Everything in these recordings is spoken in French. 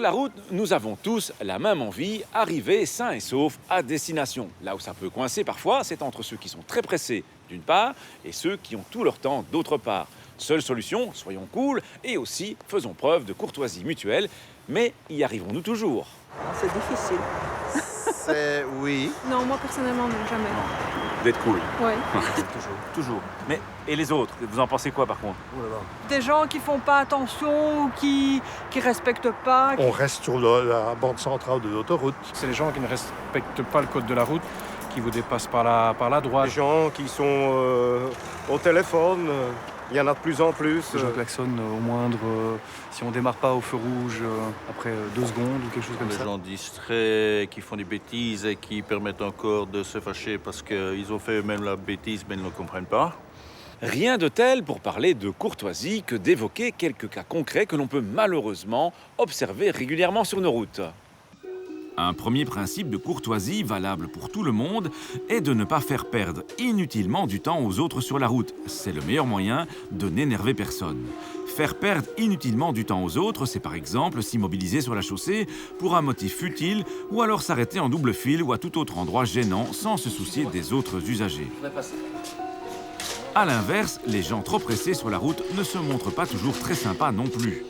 la route, nous avons tous la même envie, arriver sain et sauf à destination. Là où ça peut coincer parfois, c'est entre ceux qui sont très pressés d'une part et ceux qui ont tout leur temps d'autre part. Seule solution, soyons cool et aussi faisons preuve de courtoisie mutuelle. Mais y arriverons-nous toujours? C'est difficile. Oui. Non, moi personnellement, non, jamais. D'être cool. Ouais. Toujours. Mais et les autres, vous en pensez quoi par contre? Des gens qui font pas attention ou qui respectent pas. On reste sur la bande centrale de l'autoroute. C'est les gens qui ne respectent pas le code de la route, qui vous dépassent par la droite. Les gens qui sont au téléphone, il y en a de plus en plus. Les gens klaxonnent au moindre... si on démarre pas au feu rouge après 2 secondes ou quelque chose comme Les ça. gens distraits, qui font des bêtises et qui permettent encore de se fâcher parce qu'ils ont fait eux-mêmes la bêtise mais ils ne le comprennent pas. Rien de tel pour parler de courtoisie que d'évoquer quelques cas concrets que l'on peut malheureusement observer régulièrement sur nos routes. Un premier principe de courtoisie valable pour tout le monde est de ne pas faire perdre inutilement du temps aux autres sur la route. C'est le meilleur moyen de n'énerver personne. Faire perdre inutilement du temps aux autres, c'est par exemple s'immobiliser sur la chaussée pour un motif futile ou alors s'arrêter en double fil ou à tout autre endroit gênant sans se soucier des autres usagers. A l'inverse, les gens trop pressés sur la route ne se montrent pas toujours très sympas non plus.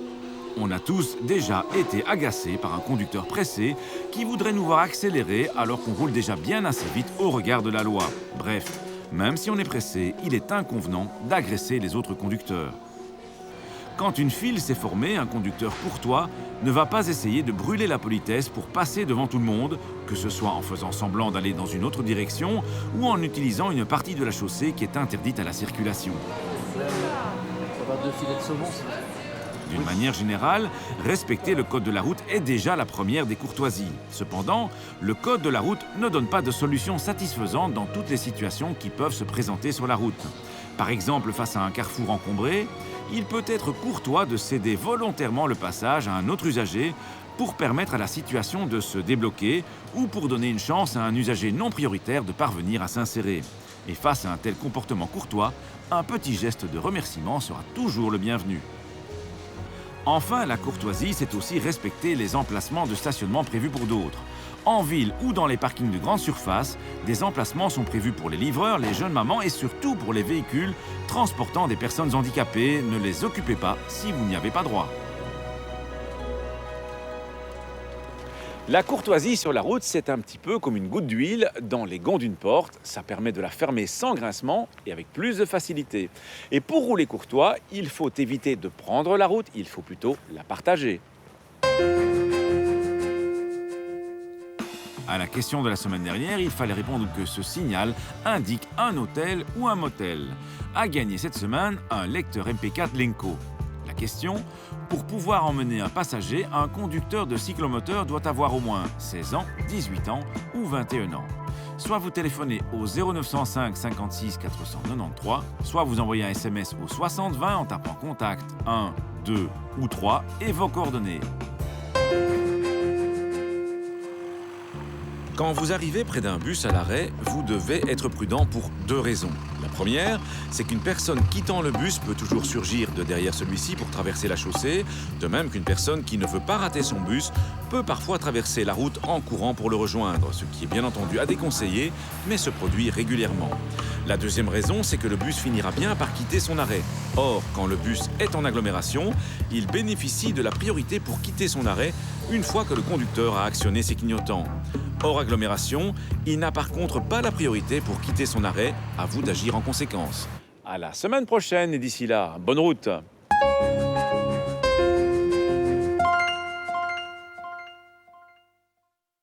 On a tous déjà été agacés par un conducteur pressé qui voudrait nous voir accélérer alors qu'on roule déjà bien assez vite au regard de la loi. Bref, même si on est pressé, il est inconvenant d'agresser les autres conducteurs. Quand une file s'est formée, un conducteur courtois ne va pas essayer de brûler la politesse pour passer devant tout le monde, que ce soit en faisant semblant d'aller dans une autre direction ou en utilisant une partie de la chaussée qui est interdite à la circulation. D'une manière générale, respecter le code de la route est déjà la première des courtoisies. Cependant, le code de la route ne donne pas de solution satisfaisante dans toutes les situations qui peuvent se présenter sur la route. Par exemple, face à un carrefour encombré, il peut être courtois de céder volontairement le passage à un autre usager pour permettre à la situation de se débloquer ou pour donner une chance à un usager non prioritaire de parvenir à s'insérer. Et face à un tel comportement courtois, un petit geste de remerciement sera toujours le bienvenu. Enfin, la courtoisie, c'est aussi respecter les emplacements de stationnement prévus pour d'autres. En ville ou dans les parkings de grande surface, des emplacements sont prévus pour les livreurs, les jeunes mamans et surtout pour les véhicules transportant des personnes handicapées. Ne les occupez pas si vous n'y avez pas droit. La courtoisie sur la route, c'est un petit peu comme une goutte d'huile dans les gonds d'une porte. Ça permet de la fermer sans grincement et avec plus de facilité. Et pour rouler courtois, il faut éviter de prendre la route, il faut plutôt la partager. À la question de la semaine dernière, il fallait répondre que ce signal indique un hôtel ou un motel. A gagné cette semaine un lecteur MP4 Lenco. La question: pour pouvoir emmener un passager, un conducteur de cyclomoteur doit avoir au moins 16 ans, 18 ans ou 21 ans. Soit vous téléphonez au 0905 56 493, soit vous envoyez un SMS au 6020 en tapant contact 1, 2 ou 3 et vos coordonnées. Quand vous arrivez près d'un bus à l'arrêt, vous devez être prudent pour 2 raisons. La première, c'est qu'une personne quittant le bus peut toujours surgir de derrière celui-ci pour traverser la chaussée, de même qu'une personne qui ne veut pas rater son bus peut parfois traverser la route en courant pour le rejoindre, ce qui est bien entendu à déconseiller, mais se produit régulièrement. La deuxième raison, c'est que le bus finira bien par quitter son arrêt. Or, quand le bus est en agglomération, il bénéficie de la priorité pour quitter son arrêt une fois que le conducteur a actionné ses clignotants. Hors agglomération, il n'a par contre pas la priorité pour quitter son arrêt. À vous d'agir en conséquence. À la semaine prochaine et d'ici là, bonne route!